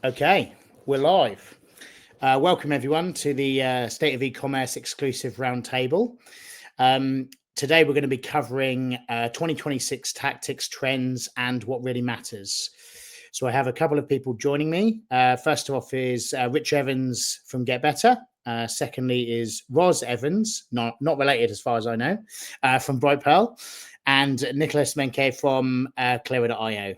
Okay, we're live. Welcome everyone to the State of E-commerce exclusive roundtable. Today we're going to be covering 2026 tactics, trends, and what really matters. So I have a couple of people joining me. First off is Rich Evans from Get Better. Secondly is Roz Evans, not related as far as I know, from Brightpearl, and Niklas Menke from Clearer.io.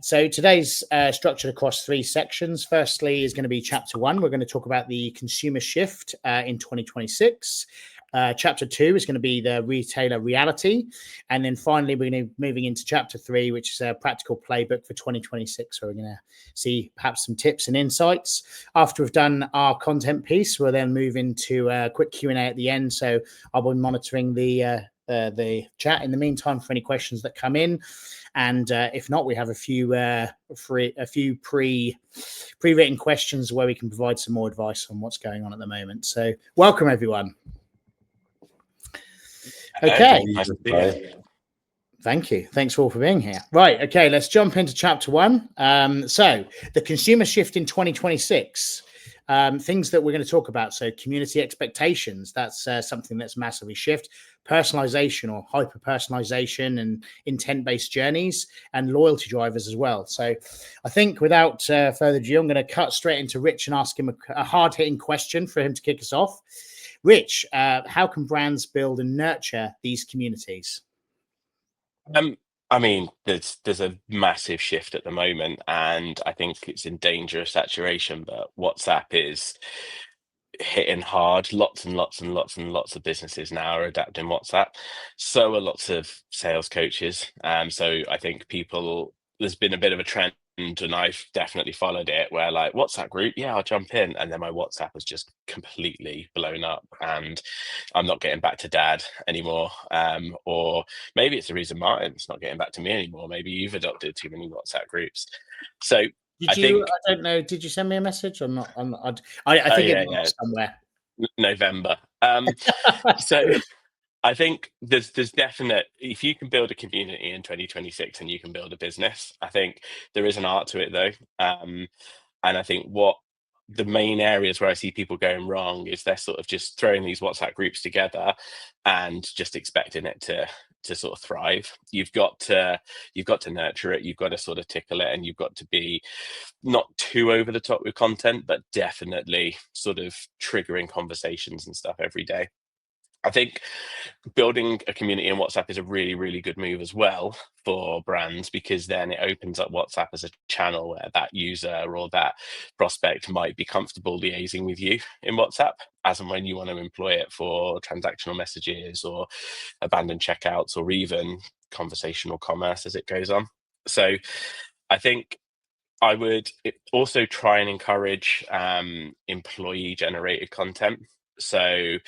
So today's structured across three sections. Firstly is going to be chapter 1. We're going to talk about the consumer shift in 2026. Chapter 2 is going to be the retailer reality. And then finally, we're going to be moving into chapter 3, which is a practical playbook for 2026. So we're going to see perhaps some tips and insights. After we've done our content piece, we'll then move into a quick Q&A at the end. So I'll be monitoring the chat in the meantime for any questions that come in. And if not, we have a few pre-written questions where we can provide some more advice on what's going on at the moment. So welcome, everyone. Okay. Thank you. Thanks all for being here. Right. Okay. Let's jump into chapter 1. So the consumer shift in 2026. Things that we're going to talk about. So community expectations, that's something that's massively shift. Personalization or hyper personalization and intent-based journeys and loyalty drivers as well. So I think without further ado, I'm going to cut straight into Rich and ask him a hard-hitting question for him to kick us off. Rich, how can brands build and nurture these communities? I mean, there's a massive shift at the moment, and I think it's in danger of saturation, but WhatsApp is hitting hard. Lots and lots and lots and lots of businesses now are adapting WhatsApp. So are lots of sales coaches. So I think there's been a bit of a trend, and I've definitely followed it, where like WhatsApp group, yeah, I'll jump in, and then my WhatsApp has just completely blown up, and I'm not getting back to dad anymore. Or maybe it's the reason Martin's not getting back to me anymore. Maybe you've adopted too many WhatsApp groups. So I don't know. Did you send me a message or not? I think it's somewhere. November. So I think there's definite, if you can build a community in 2026 and you can build a business, I think there is an art to it though. And I think what the main areas where I see people going wrong is they're sort of just throwing these WhatsApp groups together and just expecting it to sort of thrive. You've got to nurture it, you've got to sort of tickle it, and you've got to be not too over the top with content, but definitely sort of triggering conversations and stuff every day. I think building a community in WhatsApp is a really, really good move as well for brands, because then it opens up WhatsApp as a channel where that user or that prospect might be comfortable liaising with you in WhatsApp as and when you want to employ it for transactional messages or abandoned checkouts or even conversational commerce as it goes on. So I think I would also try and encourage employee generated content. So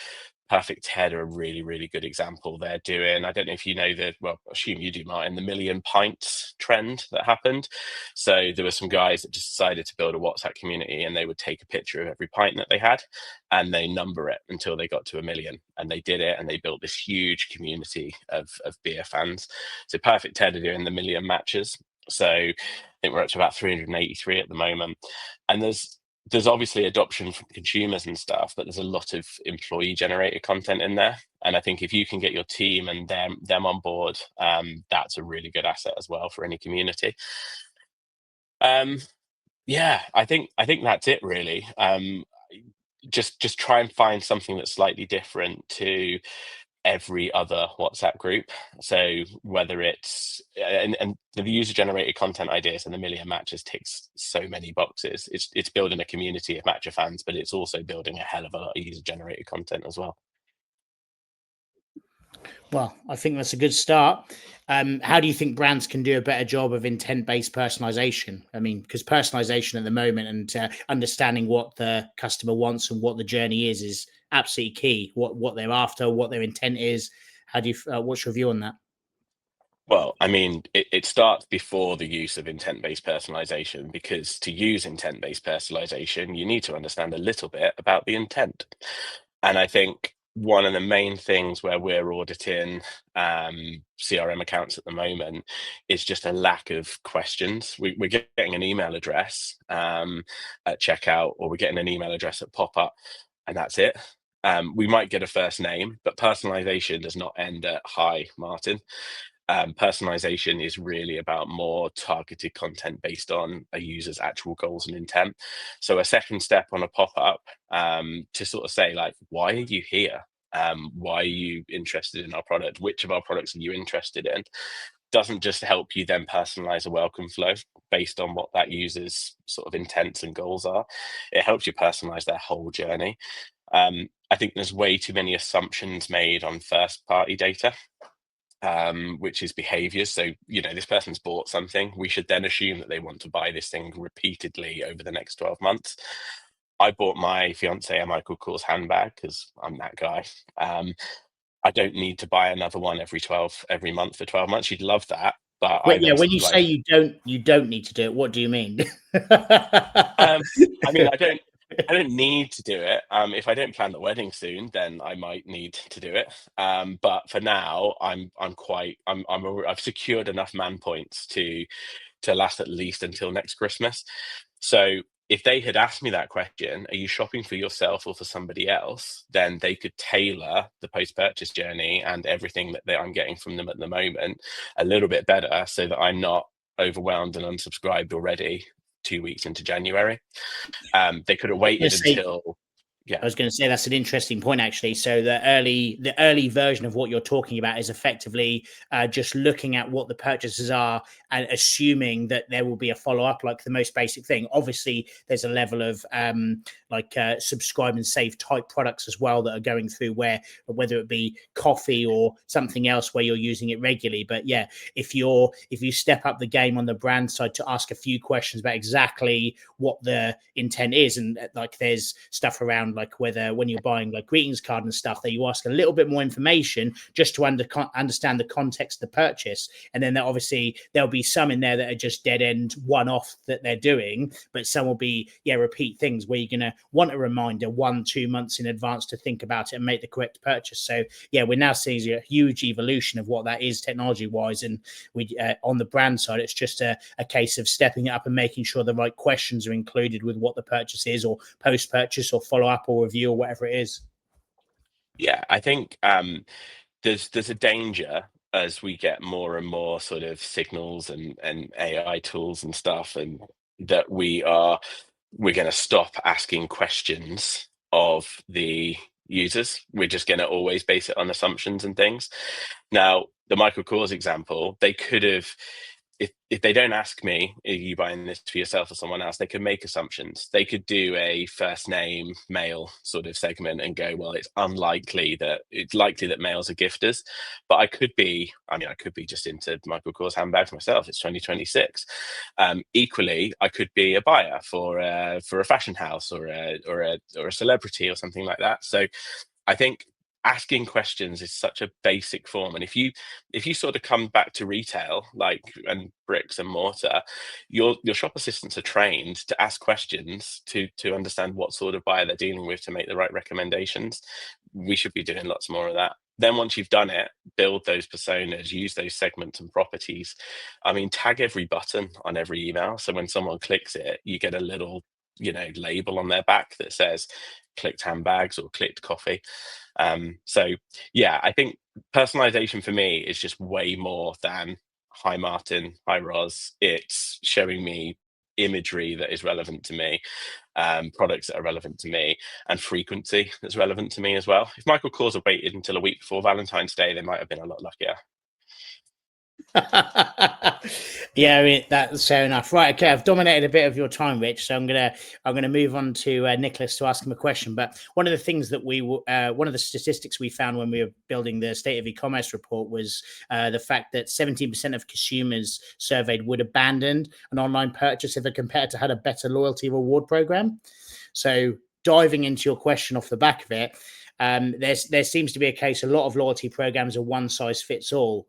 Perfect Head are a really, really good example. They're doing, I don't know if you know I assume you do, Martin, the million pints trend that happened. So there were some guys that just decided to build a WhatsApp community, and they would take a picture of every pint that they had and they number it until they got to 1 million. And they did it, and they built this huge community of beer fans. So Perfect Head are doing the million matches. So I think we're up to about 383 at the moment. And there's obviously adoption from consumers and stuff, but there's a lot of employee generated content in there. And I think if you can get your team and them on board, that's a really good asset as well for any community. Yeah, I think that's it really. Just try and find something that's slightly different to every other WhatsApp group. So whether it's and the user generated content ideas and the million matches ticks so many boxes. It's building a community of matcher fans, but it's also building a hell of a lot of user generated content as well. Well, I think that's a good start. How do you think brands can do a better job of intent-based personalization? I mean, because personalization at the moment and understanding what the customer wants and what the journey is absolutely key. What they're after, what their intent is. How do you? What's your view on that? Well, I mean, it starts before the use of intent-based personalization, because to use intent-based personalization, you need to understand a little bit about the intent. And I think one of the main things where we're auditing CRM accounts at the moment is just a lack of questions. We're getting an email address at checkout, or we're getting an email address at pop-up, and that's it. We might get a first name, but personalization does not end at "Hi, Martin." Personalization is really about more targeted content based on a user's actual goals and intent. So a second step on a pop-up to sort of say, like, why are you here? Why are you interested in our product? Which of our products are you interested in? Doesn't just help you then personalize a welcome flow based on what that user's sort of intents and goals are. It helps you personalize their whole journey. I think there's way too many assumptions made on first party data, which is behaviors. So, this person's bought something. We should then assume that they want to buy this thing repeatedly over the next 12 months. I bought my fiance a Michael Kors handbag because I'm that guy. I don't need to buy another one every month for 12 months. She'd love that. But Wait, when you say you don't need to do it, what do you mean? I mean, I don't need to do it. If I don't plan the wedding soon, then I might need to do it. But for now, I've secured enough man points to last at least until next Christmas. So if they had asked me that question, are you shopping for yourself or for somebody else? Then they could tailor the post-purchase journey and everything that I'm getting from them at the moment a little bit better, so that I'm not overwhelmed and unsubscribed already 2 weeks into January. They could have waited until. Yeah. I was going to say that's an interesting point, actually. So the early version of what you're talking about is effectively just looking at what the purchases are and assuming that there will be a follow-up, like the most basic thing. Obviously, there's a level of subscribe and save type products as well that are going through, whether it be coffee or something else where you're using it regularly. But yeah, if you step up the game on the brand side to ask a few questions about exactly what the intent is, and like there's stuff around like whether when you're buying like greetings card and stuff that you ask a little bit more information just to understand the context of the purchase. And then obviously there'll be some in there that are just dead end one-off that they're doing, but some will be repeat things where you're going to want a reminder 1-2 months in advance to think about it and make the correct purchase. So we're now seeing a huge evolution of what that is technology wise, and we on the brand side it's just a case of stepping it up and making sure the right questions are included with what the purchase is, or post-purchase or follow-up or review or whatever it is. I think there's a danger as we get more and more sort of signals and AI tools and stuff, and that we're going to stop asking questions of the users. We're just going to always base it on assumptions and things. Now, the Michael Kors example, they could have, if they don't ask me, are you buying this for yourself or someone else, they could make assumptions. They could do a first name male sort of segment and go, well, it's likely that males are gifters. But I could be just into Michael Kors handbags myself. It's 2026. Equally, I could be a buyer for a fashion house or a celebrity or something like that. So I think asking questions is such a basic form, and if you sort of come back to retail, and bricks and mortar, your shop assistants are trained to ask questions to understand what sort of buyer they're dealing with to make the right recommendations. We should be doing lots more of that. Then once you've done it, build those personas, use those segments and properties. I mean, tag every button on every email, so when someone clicks it, you get a little label on their back that says clicked handbags or clicked coffee. I think personalization for me is just way more than hi Martin, hi Roz. It's showing me imagery that is relevant to me, products that are relevant to me, and frequency that's relevant to me as well. If Michael Kors had waited until a week before Valentine's Day, they might have been a lot luckier. I mean, that's fair enough. Right, okay, I've dominated a bit of your time, Rich, so I'm gonna move on to Niklas to ask him a question. But one of the things that one of the statistics we found when we were building the State of E-commerce report was the fact that 17% of consumers surveyed would abandon an online purchase if a competitor had a better loyalty reward program. So diving into your question off the back of it, there seems to be a case a lot of loyalty programs are one size fits all.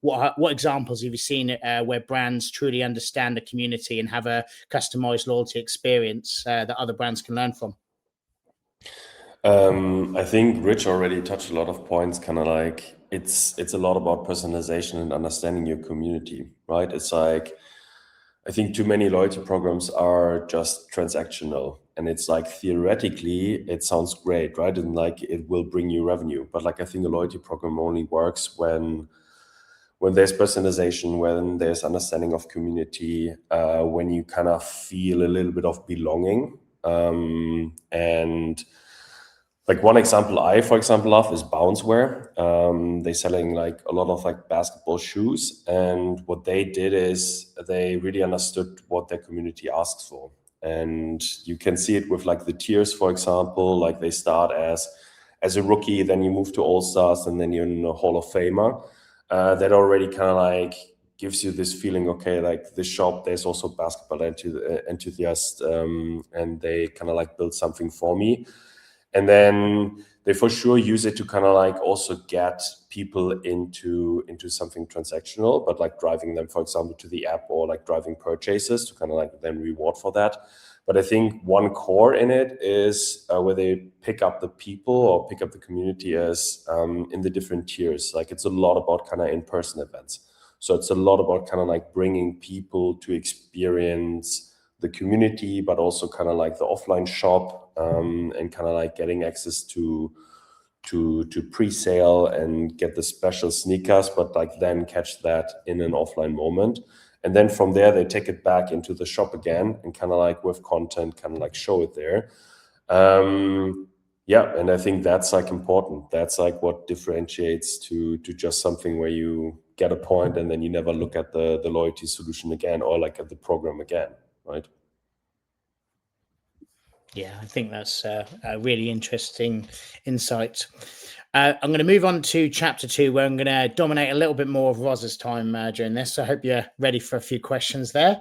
What examples have you seen where brands truly understand the community and have a customized loyalty experience that other brands can learn from? I think Rich already touched a lot of points, kind of like it's a lot about personalization and understanding your community, right? It's like, I think too many loyalty programs are just transactional, and it's like theoretically it sounds great, right? And like it will bring you revenue, but like I think a loyalty program only works when there's personalization, when there's understanding of community, when you kind of feel a little bit of belonging. And like one example for example, love is Bouncewear. They're selling like a lot of like basketball shoes. And what they did is they really understood what their community asks for. And you can see it with like the tiers, for example, like they start as a rookie, then you move to All-Stars, and then you're in a Hall of Famer. That already kind of like gives you this feeling, okay, like this shop, there's also basketball enthusiasts, and they kind of like build something for me. And then they for sure use it to kind of like also get people into something transactional, but like driving them, for example, to the app, or like driving purchases to kind of like then reward for that. But I think one core in it is where they pick up the people or pick up the community as in the different tiers. Like it's a lot about kind of in-person events. So it's a lot about kind of like bringing people to experience the community, but also kind of like the offline shop, and kind of like getting access to pre-sale and get the special sneakers, but like then catch that in an offline moment. And then from there, they take it back into the shop again and kind of like with content, kind of like show it there. Yeah, and I think that's like important. That's like what differentiates to just something where you get a point and then you never look at the loyalty solution again, or like at the program again, right? Yeah, I think that's a really interesting insight. I'm going to move on to chapter 2, where I'm going to dominate a little bit more of Roz's time during this. So I hope you're ready for a few questions there.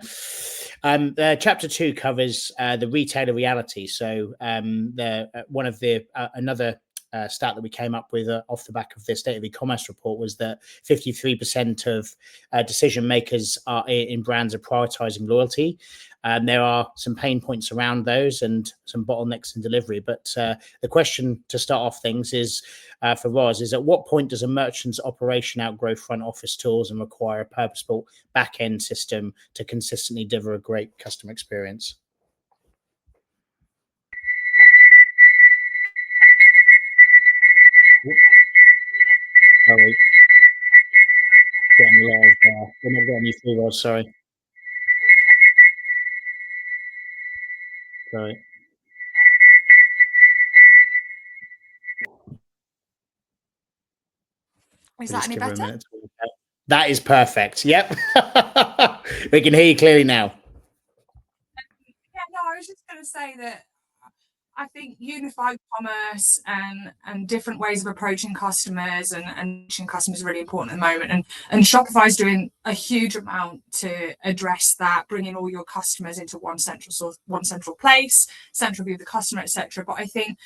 Chapter 2 covers the retailer reality. So one of the another stat that we came up with off the back of the State of E-commerce report was that 53% of decision makers in brands are prioritizing loyalty. There are some pain points around those and some bottlenecks in delivery. But the question to start off things is for Roz is, at what point does a merchant's operation outgrow front office tools and require a purposeful back end system to consistently deliver a great customer experience? Sorry, getting a lot of, we're not getting you through, Roz. Sorry. Sorry. Is that any better? That is perfect. Yep. We can hear you clearly now. Yeah, no, I was just going to say that I think unified commerce and different ways of approaching customers and reaching customers is really important at the moment. And Shopify is doing a huge amount to address that, bringing all your customers into one central source, one central place, central view of the customer, etc. But I think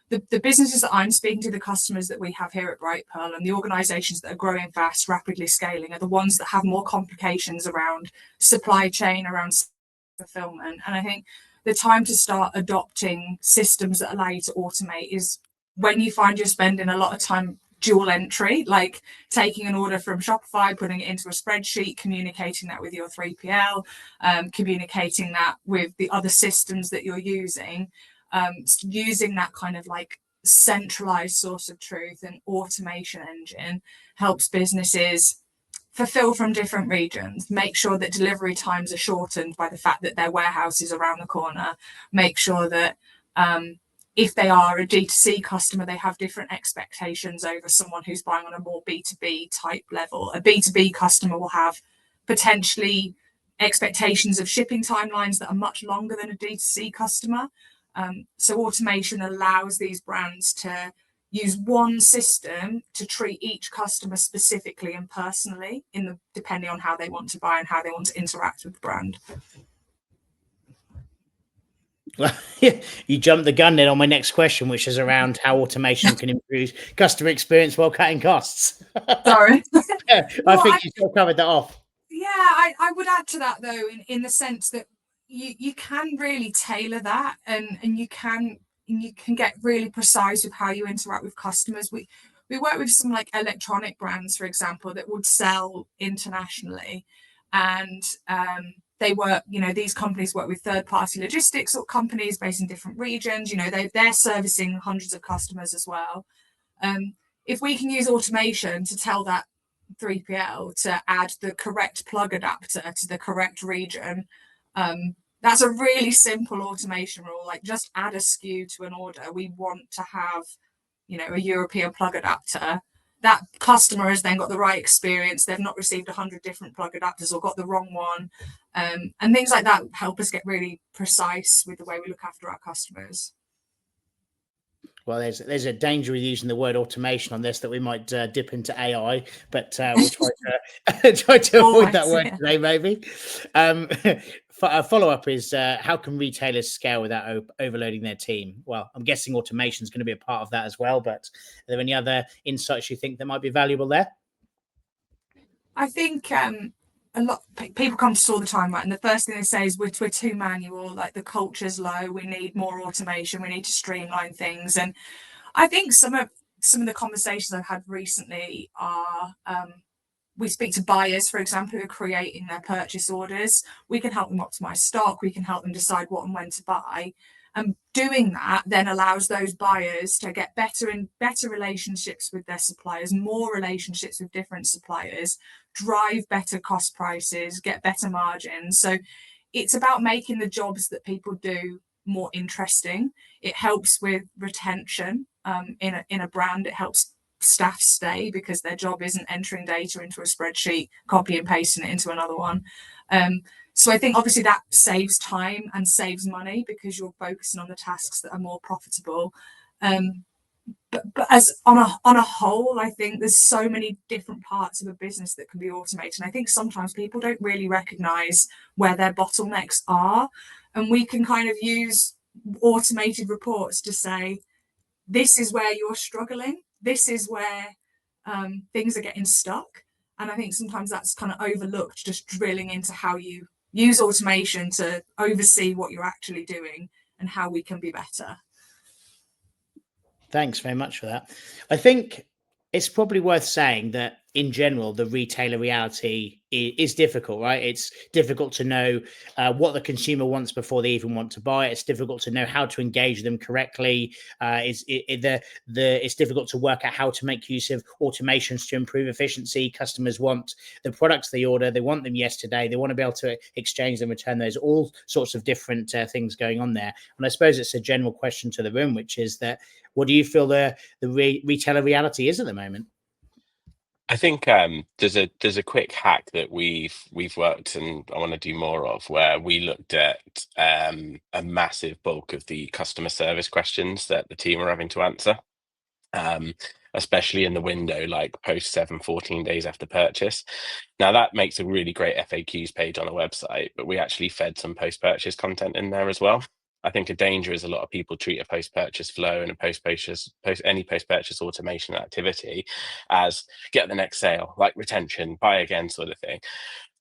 the businesses that I'm speaking to, the customers that we have here at Brightpearl, and the organizations that are growing fast, rapidly scaling, are the ones that have more complications around supply chain, around fulfillment. And I think the time to start adopting systems that allow you to automate is when you find you're spending a lot of time dual entry, like taking an order from Shopify, putting it into a spreadsheet, communicating that with your 3PL, communicating that with the other systems that you're using. Using that kind of like centralized source of truth and automation engine helps businesses fulfill from different regions, make sure that delivery times are shortened by the fact that their warehouse is around the corner, make sure that if they are a D2C customer, they have different expectations over someone who's buying on a more B2B type level. A B2B customer will have potentially expectations of shipping timelines that are much longer than a D2C customer. So automation allows these brands to use one system to treat each customer specifically and personally, depending on how they want to buy and how they want to interact with the brand. You jumped the gun then on my next question, which is around how automation can improve customer experience while cutting costs. Sorry. I think you sort of covered that off. Yeah, I would add to that though, in the sense that you can really tailor that and you can you can get really precise with how you interact with customers. We work with some like electronic brands, for example, that would sell internationally, and they work, these companies work with third-party logistics or companies based in different regions. They're servicing hundreds of customers as well. If we can use automation to tell that 3PL to add the correct plug adapter to the correct region, that's a really simple automation rule. Like, just add a SKU to an order. We want to have, a European plug adapter. That customer has then got the right experience. They've not received 100 different plug adapters or got the wrong one. And things like that help us get really precise with the way we look after our customers. Well, there's a danger with using the word automation on this, that we might dip into AI, but we'll try to avoid that word today, maybe. A follow-up is, how can retailers scale without overloading their team? Well, I'm guessing automation is going to be a part of that as well, but are there any other insights you think that might be valuable there? I think a lot people come to us all the time, right? And the first thing they say is we're too manual, like the culture's low, we need more automation, we need to streamline things. And I think some of the conversations I've had recently are we speak to buyers, for example, who are creating their purchase orders. We can help them optimize stock, we can help them decide what and when to buy. And doing that then allows those buyers to get better relationships with their suppliers, more relationships with different suppliers, drive better cost prices, get better margins. So it's about making the jobs that people do more interesting. It helps with retention in a brand. It helps staff stay because their job isn't entering data into a spreadsheet, copy and pasting it into another one. So I think obviously that saves time and saves money because you're focusing on the tasks that are more profitable. But as on a whole, I think there's so many different parts of a business that can be automated. And I think sometimes people don't really recognize where their bottlenecks are. And we can kind of use automated reports to say, this is where you're struggling. This is where things are getting stuck. And I think sometimes that's kind of overlooked, just drilling into how you use automation to oversee what you're actually doing and how we can be better. Thanks very much for that. I think it's probably worth saying that in general, the retailer reality is difficult, right? It's difficult to know what the consumer wants before they even want to buy it. It's difficult to know how to engage them correctly. It's difficult to work out how to make use of automations to improve efficiency. Customers want the products they order. They want them yesterday. They want to be able to exchange them, return those, all sorts of different things going on there. And I suppose it's a general question to the room, which is that, what do you feel the retailer reality is at the moment? I think there's a quick hack that we've worked and I want to do more of, where we looked at a massive bulk of the customer service questions that the team are having to answer, especially in the window like post 14 days after purchase. Now that makes a really great FAQs page on a website, but we actually fed some post-purchase content in there as well. I think a danger is a lot of people treat a post-purchase flow and any post-purchase automation activity as get the next sale, like retention, buy again sort of thing.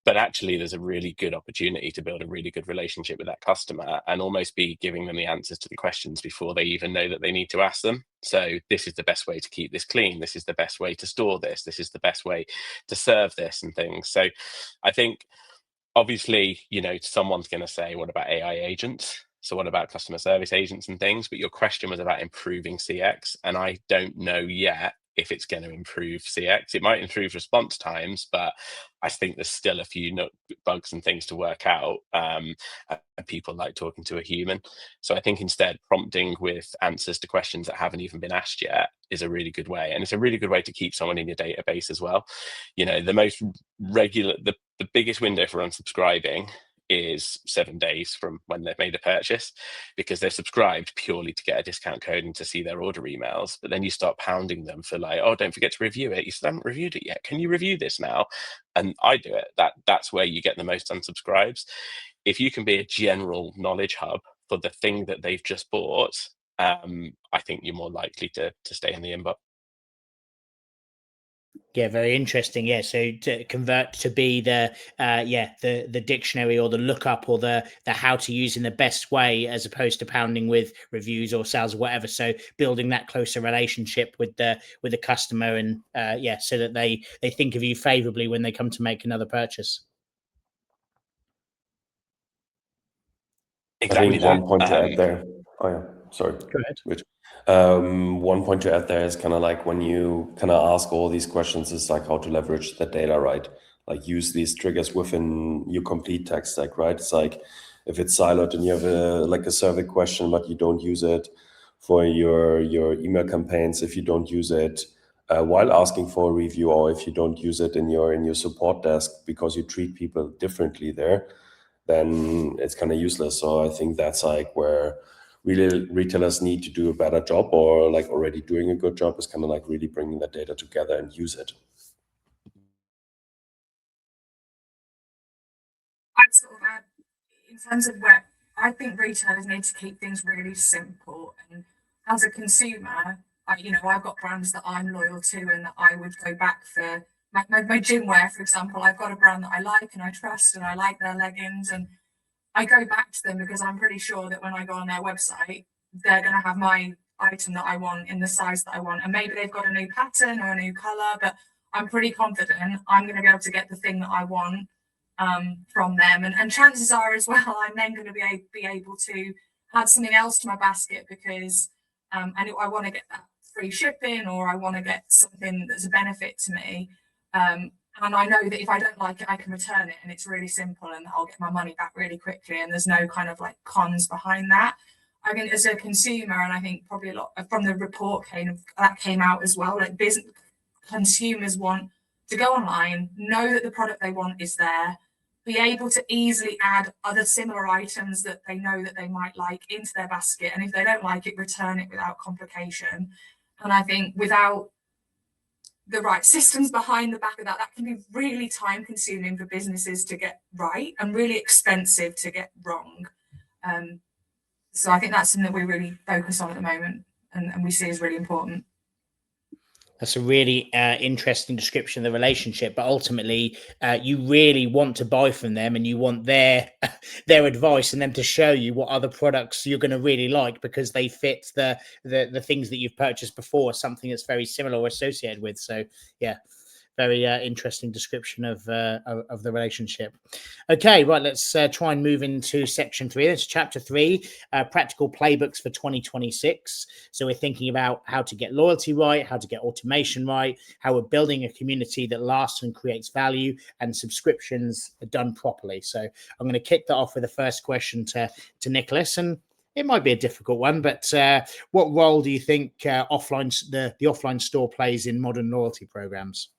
But actually, there's a really good opportunity to build a really good relationship with that customer and almost be giving them the answers to the questions before they even know that they need to ask them. So this is the best way to keep this clean. This is the best way to store this. This is the best way to serve this and things. So I think, obviously, someone's going to say, what about AI agents? So what about customer service agents and things? But your question was about improving CX. And I don't know yet if it's going to improve CX. It might improve response times, but I think there's still a few bugs and things to work out. And people like talking to a human. So I think instead prompting with answers to questions that haven't even been asked yet is a really good way. And it's a really good way to keep someone in your database as well. The most regular, the biggest window for unsubscribing is 7 days from when they've made a purchase, because they're subscribed purely to get a discount code and to see their order emails. But then you start pounding them for like, oh, don't forget to review it. You still haven't reviewed it yet. Can you review this now? And I do it. That's where you get the most unsubscribes. If you can be a general knowledge hub for the thing that they've just bought, I think you're more likely to stay in the inbox. Yeah, very interesting. Yeah, so to convert to be the dictionary or the lookup or the how to use in the best way, as opposed to pounding with reviews or sales or whatever. So building that closer relationship with the customer, and so that they think of you favorably when they come to make another purchase. Exactly. I think one point to add there. Oh yeah, sorry. Go ahead. Which one point to add there is kind of like when you kind of ask all these questions, is like how to leverage the data, right? Like use these triggers within your complete tech stack, right? It's like if it's siloed and you have a survey question, but you don't use it for your email campaigns, if you don't use it while asking for a review, or if you don't use it in your support desk because you treat people differently there, then it's kind of useless. So I think that's like where really retailers need to do a better job, or like already doing a good job, is kind of like really bringing that data together and use it. I'd sort of add, in terms of where I think retailers need to keep things really simple. And as a consumer, I've got brands that I'm loyal to and that I would go back for. My gym wear, for example, I've got a brand that I like and I trust and I like their leggings, and I go back to them because I'm pretty sure that when I go on their website, they're going to have my item that I want in the size that I want. And maybe they've got a new pattern or a new color, but I'm pretty confident I'm going to be able to get the thing that I want from them. And chances are as well, I'm then going to be able to add something else to my basket because I want to get that free shipping, or I want to get something that's a benefit to me. And I know that if I don't like it, I can return it, and it's really simple, and I'll get my money back really quickly. And there's no kind of like cons behind that. I think as a consumer, and I think probably a lot from the report came out as well, like business consumers want to go online, know that the product they want is there, be able to easily add other similar items that they know that they might like into their basket. And if they don't like it, return it without complication. And I think without the right systems behind the back of that can be really time consuming for businesses to get right and really expensive to get wrong. So I think that's something that we really focus on at the moment and we see as really important. That's a really interesting description of the relationship, but ultimately you really want to buy from them, and you want their advice and them to show you what other products you're going to really like because they fit the things that you've purchased before, something that's very similar or associated with. So yeah, very interesting description of the relationship. Okay, right, let's try and move into section 3. That's chapter 3, practical playbooks for 2026. So we're thinking about how to get loyalty right, how to get automation right, how we're building a community that lasts and creates value, and subscriptions are done properly. So I'm going to kick that off with the first question to Niklas, and it might be a difficult one, but what role do you think the offline store plays in modern loyalty programs?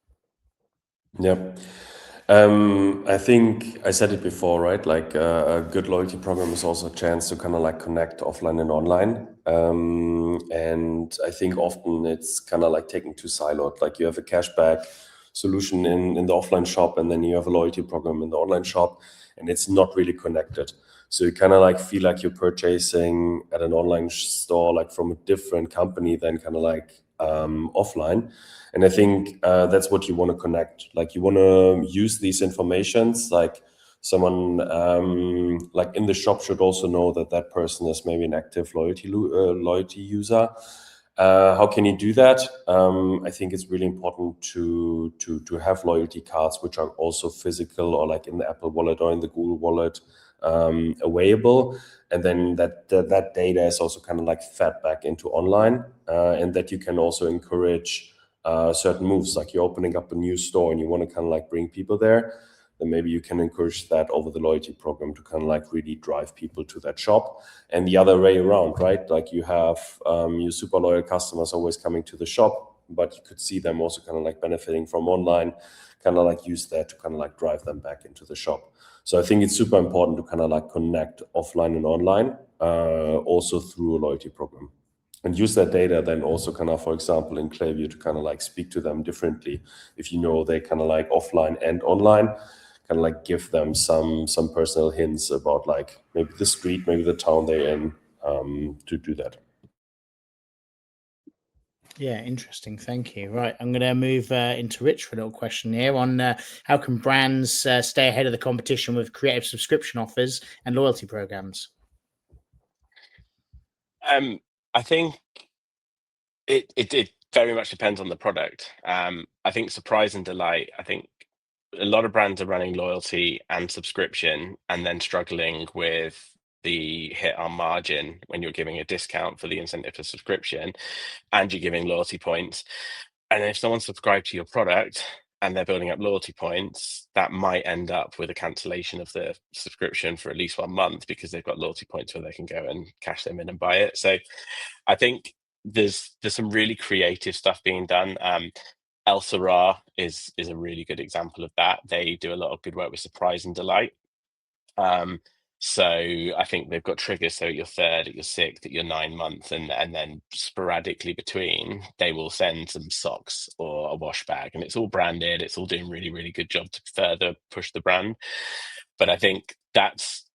Yeah. I think I said it before, right? Like a good loyalty program is also a chance to kind of like connect offline and online. And I think often it's kind of like taking too siloed. Like you have a cashback solution in the offline shop, and then you have a loyalty program in the online shop, and it's not really connected. So you kind of like feel like you're purchasing at an online store, like from a different company than kind of like offline. And I think that's what you want to connect. Like you want to use these informations, like someone like in the shop should also know that that person is maybe an active loyalty user. How can you do that? I think it's really important to have loyalty cards, which are also physical, or like in the Apple Wallet or in the Google Wallet, available. And then that data is also kind of like fed back into online, and that you can also encourage certain moves, like you're opening up a new store and you want to kind of like bring people there, then maybe you can encourage that over the loyalty program to kind of like really drive people to that shop. And the other way around, right? Like you have your super loyal customers always coming to the shop, but you could see them also kind of like benefiting from online, kind of like use that to kind of like drive them back into the shop. So I think it's super important to kind of like connect offline and online, also through a loyalty program. And use that data then also kind of, for example, in Klaviyo to kind of like speak to them differently. If you know they kind of like offline and online, kind of like give them some personal hints about like maybe the street, maybe the town they're in, to do that. Yeah, interesting. Thank you. Right, I'm going to move into Rich for a little question here on how can brands stay ahead of the competition with creative subscription offers and loyalty programs? I think it very much depends on the product. I think surprise and delight. I think a lot of brands are running loyalty and subscription and then struggling with the hit on margin when you're giving a discount for the incentive for subscription and you're giving loyalty points. And if someone subscribed to your product and they're building up loyalty points, that might end up with a cancellation of the subscription for at least 1 month because they've got loyalty points where they can go and cash them in and buy it. So I think there's some really creative stuff being done. Elsa Ra is a really good example of that. They do a lot of good work with surprise and delight. So I think they've got triggers. So at your 3rd, at your 6th, at your 9-month, and then sporadically between, they will send some socks or a wash bag, and it's all branded. It's all doing really, really good job to further push the brand. But I think that's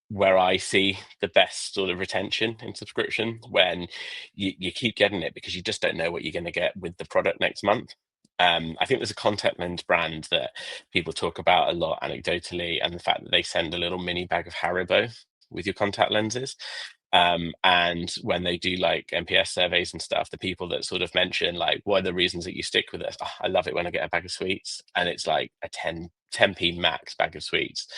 where I see the best sort of retention in subscription, when you keep getting it because you just don't know what you're going to get with the product next month. I think there's a contact lens brand that people talk about a lot anecdotally, and the fact that they send a little mini bag of Haribo with your contact lenses. And when they do like NPS surveys and stuff, the people that sort of mention like, what are the reasons that you stick with us? Oh, I love it when I get a bag of sweets, and it's like a 10p max bag of sweets.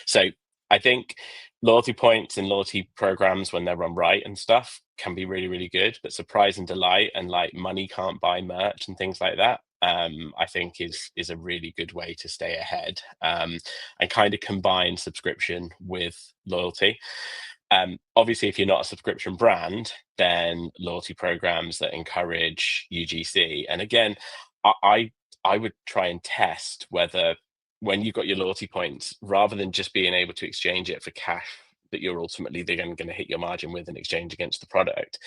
So I think loyalty points and loyalty programs, when they're run right and stuff, can be really, really good. But surprise and delight and like money can't buy merch and things like that, I think is a really good way to stay ahead, and kind of combine subscription with loyalty. Obviously, if you're not a subscription brand, then loyalty programs that encourage UGC. And again, I would try and test whether, when you've got your loyalty points, rather than just being able to exchange it for cash that you're ultimately going to hit your margin with and exchange against the product,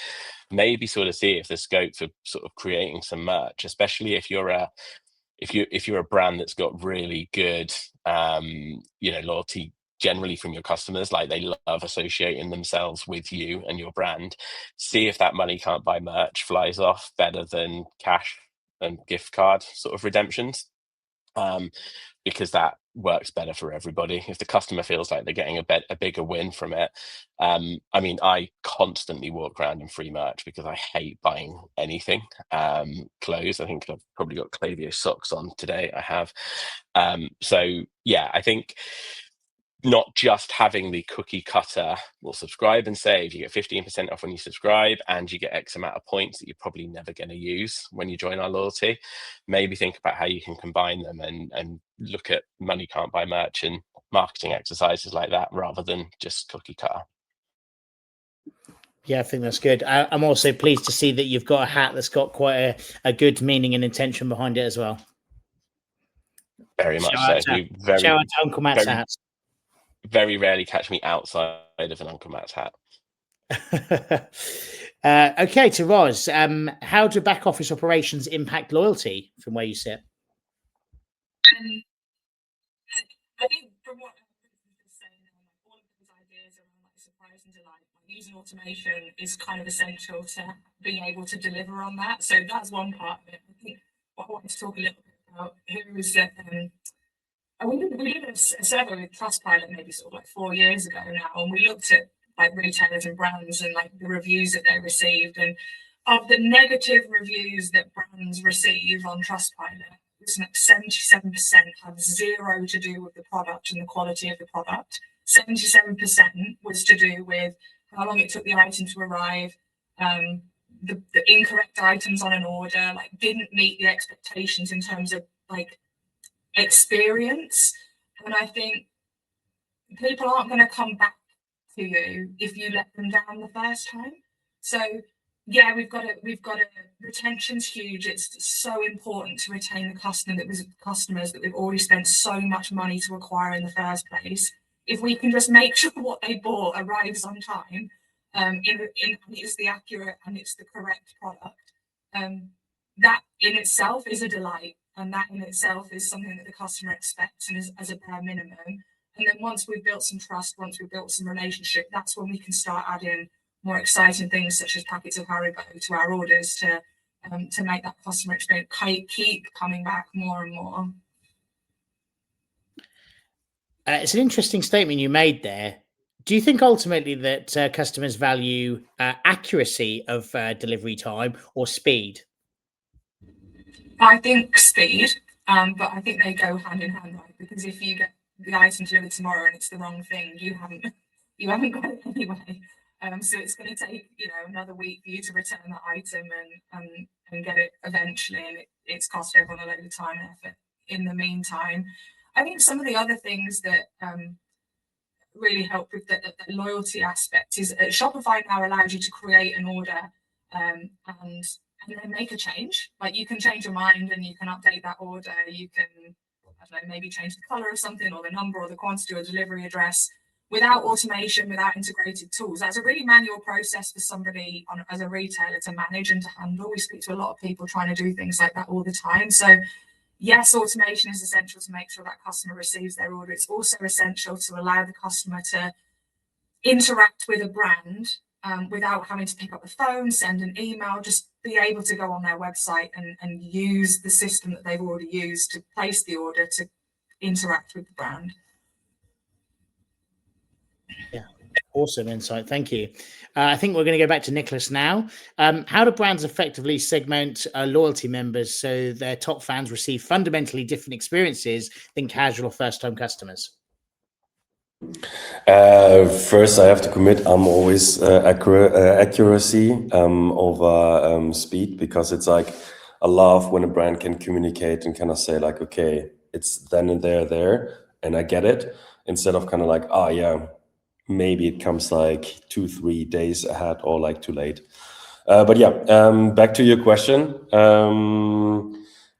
maybe sort of see if there's scope for sort of creating some merch, especially if you're a brand that's got really good loyalty generally from your customers. Like, they love associating themselves with you and your brand. See if that money can't buy merch flies off better than cash and gift card sort of redemptions, because that works better for everybody. If the customer feels like they're getting a bigger win from it. I mean, I constantly walk around in free merch because I hate buying anything. Clothes, I think I've probably got Klaviyo socks on today. I have. So yeah, I think not just having the cookie cutter, will subscribe and save, you get 15% off when you subscribe, and you get X amount of points that you're probably never going to use when you join our loyalty. Maybe think about how you can combine them and look at money can't buy merch and marketing exercises like that, rather than just cookie cutter. Yeah, I think that's good. I'm also pleased to see that you've got a hat that's got quite a good meaning and intention behind it as well. Very much so. Shout out to Uncle Matt's hats. Very rarely catch me outside of an Uncle Matt's hat. Okay, to Roz, how do back office operations impact loyalty from where you sit? I think from what I was saying, all of these ideas around like surprise and delight, using automation is kind of essential to being able to deliver on that. So that's one part of it. I think what I wanted to talk a little bit about here is that we did a survey with Trustpilot maybe sort of like 4 years ago now, and we looked at like retailers and brands and like the reviews that they received, and of the negative reviews that brands receive on Trustpilot, it's like 77% have zero to do with the product and the quality of the product. 77% was to do with how long it took the item to arrive, the incorrect items on an order, like didn't meet the expectations in terms of like experience. And I think people aren't going to come back to you if you let them down the first time. So yeah, we've got a retention's huge. It's so important to retain the customers that we've already spent so much money to acquire in the first place. If we can just make sure what they bought arrives on time, it's the accurate and it's the correct product, that in itself is a delight. And that in itself is something that the customer expects and is as a bare minimum. And then once we've built some trust, once we've built some relationship, that's when we can start adding more exciting things such as packets of Haribo to our orders to to make that customer experience keep coming back more and more. It's an interesting statement you made there. Do you think ultimately that customers value accuracy of delivery time or speed? I think speed, but I think they go hand in hand, right? Because if you get the item delivered tomorrow and it's the wrong thing, you haven't got it anyway. So it's going to take another week for you to return that item and get it eventually, and it's cost everyone a load of time and effort in the meantime. I think some of the other things that really help with the loyalty aspect is Shopify now allows you to create an order and then make a change. Like, you can change your mind and you can update that order. You can, I don't know, maybe change the color of something or the number or the quantity or delivery address without automation, without integrated tools. That's a really manual process for somebody as a retailer to manage and to handle. We speak to a lot of people trying to do things like that all the time. So yes, automation is essential to make sure that customer receives their order. It's also essential to allow the customer to interact with a brand without having to pick up the phone, send an email, just be able to go on their website and use the system that they've already used to place the order to interact with the brand. Yeah, awesome insight. Thank you. I think we're going to go back to Niklas now. How do brands effectively segment loyalty members so their top fans receive fundamentally different experiences than casual or first-time customers? First, I have to commit I'm always accuracy over speed, because it's like, I love when a brand can communicate and kind of say like, okay, it's then and there, and I get it, instead of kind of like, yeah, maybe it comes like 2-3 days ahead or like too late. But yeah, back to your question.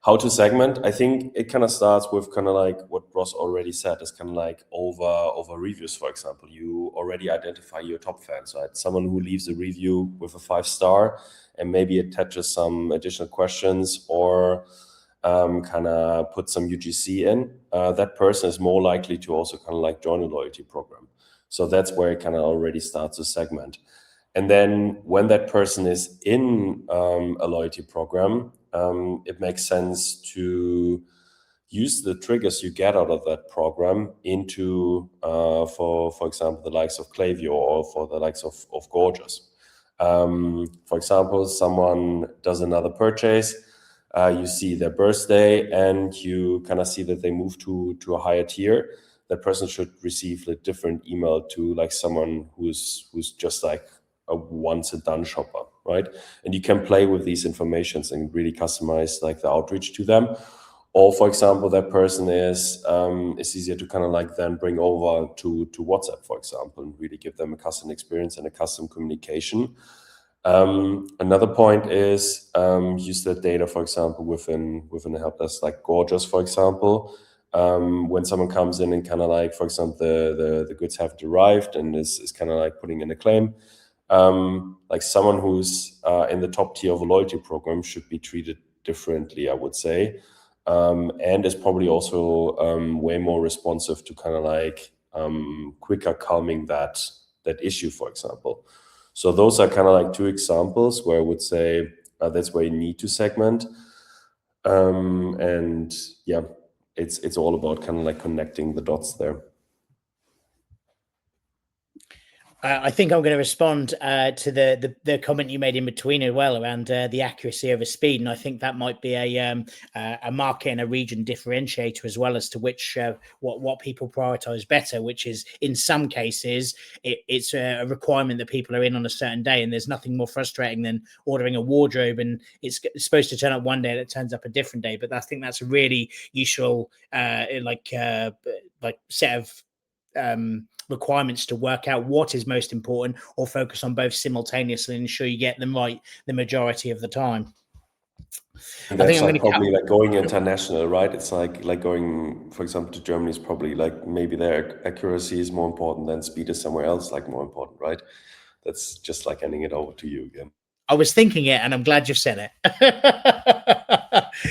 How to segment? I think it kind of starts with kind of like what Roz already said, is kind of like over reviews, for example. You already identify your top fans, right? Someone who leaves a review with a 5-star and maybe attaches some additional questions or kind of put some UGC in, that person is more likely to also kind of like join a loyalty program. So that's where it kind of already starts to segment. And then when that person is in a loyalty program, it makes sense to use the triggers you get out of that program into, for example, the likes of Klaviyo or for the likes of Gorgeous. For example, someone does another purchase, you see their birthday, and you kind of see that they move to a higher tier. That person should receive a different email to like someone who's just like a once and done shopper, right? And you can play with these informations and really customize like the outreach to them. Or for example, that person is it's easier to kind of like then bring over to WhatsApp, for example, and really give them a custom experience and a custom communication. Another point is use the data, for example, within a help desk like Gorgeous, for example. When someone comes in and kind of like, for example, the goods haven't arrived and is kind of like putting in a claim, like someone who's in the top tier of a loyalty program should be treated differently, I would say, and is probably also way more responsive to kind of like quicker calming that issue, for example. So those are kind of like 2 examples where I would say that's where you need to segment, and yeah, it's all about kind of like connecting the dots there. I think I'm going to respond to the comment you made in between as well around the accuracy over speed, and I think that might be a market and a region differentiator as well as to which what people prioritize better. Which is in some cases it's a requirement that people are in on a certain day, and there's nothing more frustrating than ordering a wardrobe and it's supposed to turn up one day and it turns up a different day. But I think that's a really useful set of requirements to work out what is most important, or focus on both simultaneously and ensure you get them right the majority of the time. And that's like probably like going international, right? It's like going, for example, to Germany is probably like maybe their accuracy is more important than speed is somewhere else like more important, right? That's just like handing it over to you again. I was thinking it, and I'm glad you've said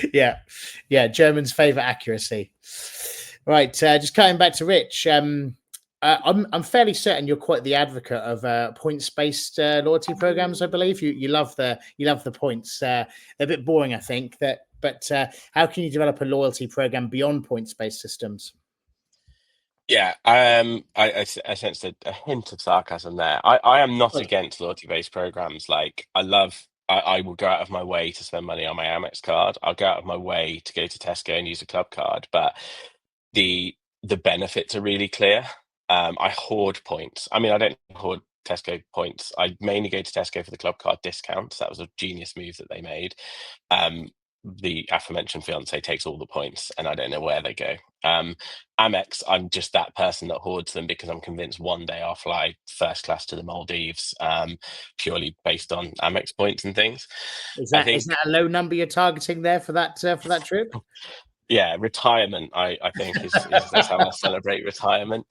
it. Yeah. Germans favour accuracy. Right, just coming back to Rich. I'm fairly certain you're quite the advocate of points-based loyalty programs. I believe you love the points. They're a bit boring, I think. But how can you develop a loyalty program beyond points-based systems? Yeah, I sensed a hint of sarcasm there. I am not Right. against loyalty-based programs. Like, I will go out of my way to spend money on my Amex card. I'll go out of my way to go to Tesco and use a club card. But the benefits are really clear. I hoard points. I mean, I don't hoard Tesco points. I mainly go to Tesco for the club card discounts. That was a genius move that they made. The aforementioned fiance takes all the points, and I don't know where they go. Amex, I'm just that person that hoards them because I'm convinced one day I'll fly first class to the Maldives, purely based on Amex points and things. Is I that a low number you're targeting there for that trip? Yeah, retirement, I think is how I celebrate retirement.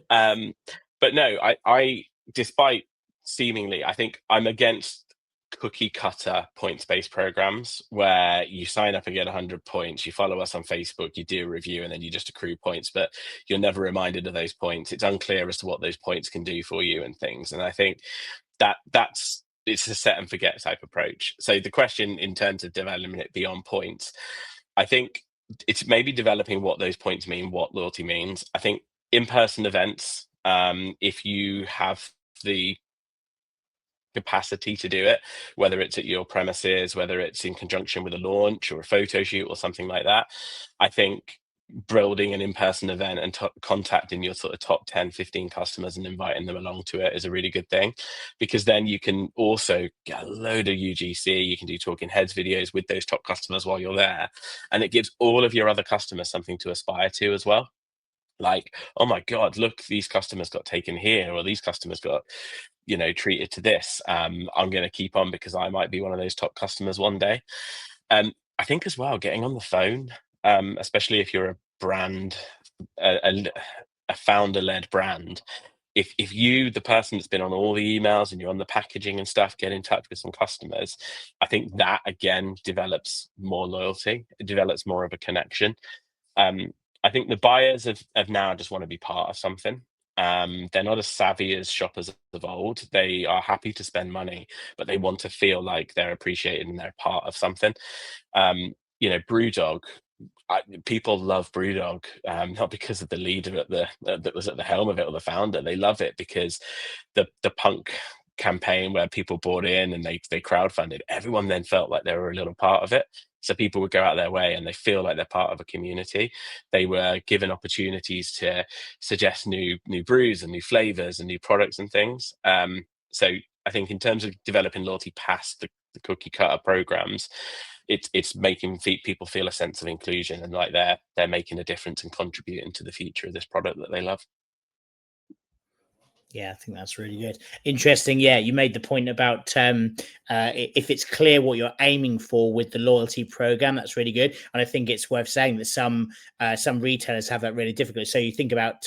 But no, I despite seemingly, I think I'm against cookie cutter points-based programs where you sign up and get 100 points, you follow us on Facebook, you do a review, and then you just accrue points, but you're never reminded of those points. It's unclear as to what those points can do for you and things. And I think it's a set and forget type approach. So the question in terms of developing it beyond points, I think it's maybe developing what those points mean, what loyalty means. I think in-person events, if you have the capacity to do it, whether it's at your premises, whether it's in conjunction with a launch or a photo shoot or something like that, I think building an in-person event and contacting your sort of top 10, 15 customers and inviting them along to it is a really good thing, because then you can also get a load of UGC. You can do talking heads videos with those top customers while you're there, and it gives all of your other customers something to aspire to as well. Like, oh my God, look, these customers got taken here, or these customers got, treated to this. I'm going to keep on because I might be one of those top customers one day. I think as well, getting on the phone, especially if you're a brand, a founder-led brand, if you, the person that's been on all the emails and you're on the packaging and stuff, get in touch with some customers, I think that again develops more loyalty. It develops more of a connection. I think the buyers have now just want to be part of something. They're not as savvy as shoppers of old. They are happy to spend money, but they want to feel like they're appreciated and they're part of something. Brewdog, people love Brewdog, not because of the leader that was at the helm of it or the founder. They love it because the punk campaign where people bought in and they crowdfunded, everyone then felt like they were a little part of it. So people would go out their way and they feel like they're part of a community. They were given opportunities to suggest new brews and new flavors and new products and things. So I think in terms of developing loyalty past the cookie cutter programs, it's making people feel a sense of inclusion and like they're making a difference and contributing to the future of this product that they love. Yeah, I think that's really good. Interesting. Yeah, you made the point about if it's clear what you're aiming for with the loyalty program, that's really good. And I think it's worth saying that some retailers have that really difficult. So you think about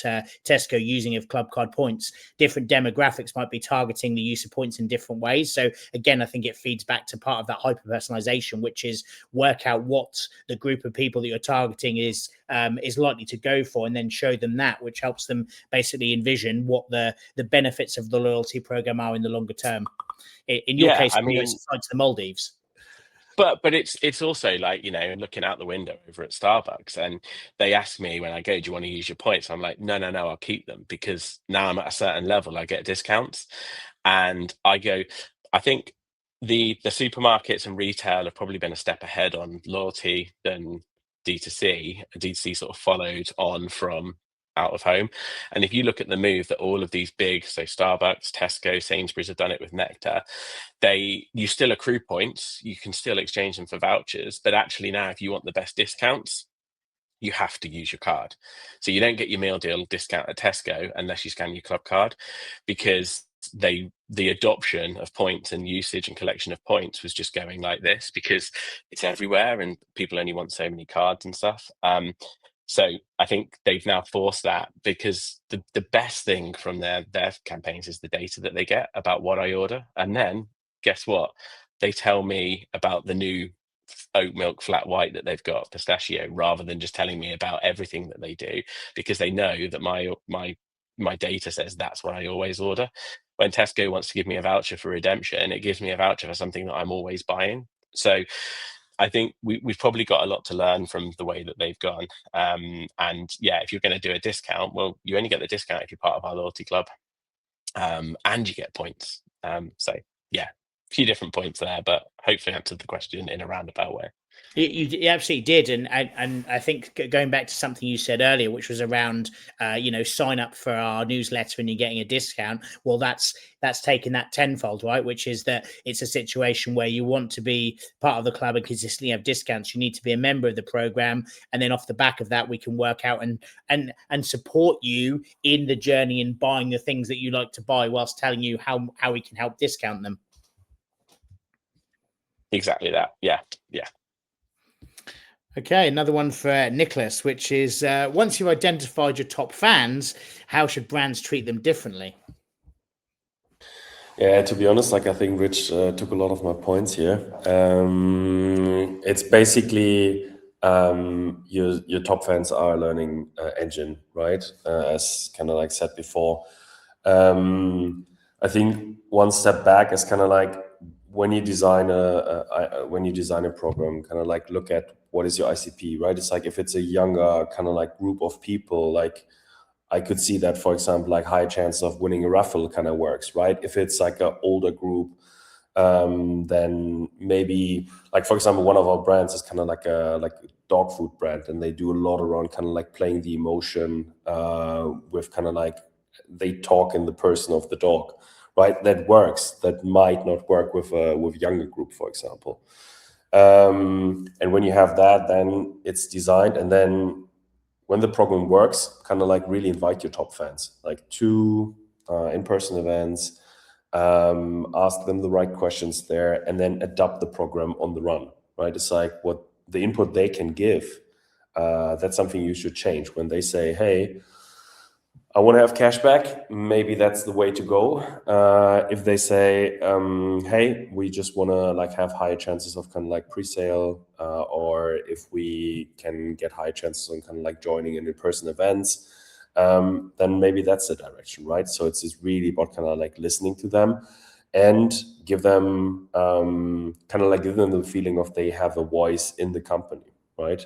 Tesco using of club card points, different demographics might be targeting the use of points in different ways. So again, I think it feeds back to part of that hyper personalization, which is work out what the group of people that you're targeting is likely to go for, and then show them that, which helps them basically envision what the benefits of the loyalty program are in the longer term. In your case, I mean, it's to the Maldives. But it's also like, looking out the window over at Starbucks, and they ask me when I go, do you want to use your points? I'm like, no, I'll keep them, because now I'm at a certain level, I get discounts. And I think the supermarkets and retail have probably been a step ahead on loyalty than D2C. D2C sort of followed on from out of home. And if you look at the move that all of these big, so Starbucks, Tesco, Sainsbury's have done it with Nectar, you still accrue points, you can still exchange them for vouchers, but actually now if you want the best discounts, you have to use your card. So you don't get your meal deal discount at Tesco unless you scan your club card, because the adoption of points and usage and collection of points was just going like this, because it's everywhere and people only want so many cards and stuff. So I think they've now forced that, because the best thing from their campaigns is the data that they get about what I order. And then guess what? They tell me about the new oat milk flat white that they've got, pistachio, rather than just telling me about everything that they do, because they know that my my data says that's what I always order. When Tesco wants to give me a voucher for redemption, it gives me a voucher for something that I'm always buying. So I think we've probably got a lot to learn from the way that they've gone. And yeah, if you're going to do a discount, well, you only get the discount if you're part of our loyalty club, and you get points. So yeah, a few different points there, but hopefully answered the question in a roundabout way. You absolutely did, and I think going back to something you said earlier, which was around sign up for our newsletter and you're getting a discount. Well, that's taken that tenfold, right? Which is that it's a situation where you want to be part of the club and consistently have discounts. You need to be a member of the program, and then off the back of that, we can work out and support you in the journey and buying the things that you like to buy, whilst telling you how we can help discount them. Exactly that. Yeah. Okay, another one for Niklas, which is once you've identified your top fans, how should brands treat them differently? Yeah, to be honest, I think Rich took a lot of my points here. It's basically your top fans are a learning engine, right? As kind of said before. I think one step back is kind of when you design a program, kind of look at what is your ICP, right? It's if it's a younger kind of group of people, I could see that, for example, high chance of winning a raffle kind of works, right? If it's an older group, then maybe for example, one of our brands is kind of a dog food brand, and they do a lot around kind of playing the emotion with kind of they talk in the person of the dog, right? That works. That might not work with younger group, for example. And when you have that, then it's designed, and then when the program works, kind of really invite your top fans, to in-person events, ask them the right questions there, and then adapt the program on the run, right? It's what the input they can give. That's something you should change. When they say, hey, I want to have cash back, maybe that's the way to go. If they say, hey, we just want to have higher chances of kind of pre-sale, or if we can get higher chances on kind of joining in-person events, then maybe that's the direction, right? So it's really about kind of listening to them and give them give them the feeling of they have a voice in the company, right?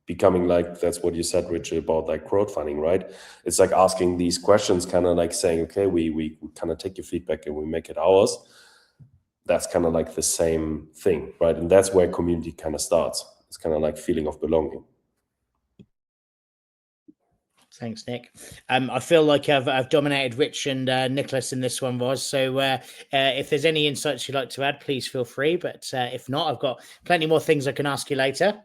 Becoming that's what you said, Richard, about crowdfunding, right? It's asking these questions, kind of saying, okay, we kind of take your feedback and we make it ours. That's kind of the same thing, right? And that's where community kind of starts. It's kind of feeling of belonging. Thanks, Nick. I feel like I've dominated Rich and Niklas in this one, Roz. So if there's any insights you'd like to add, please feel free. But if not, I've got plenty more things I can ask you later.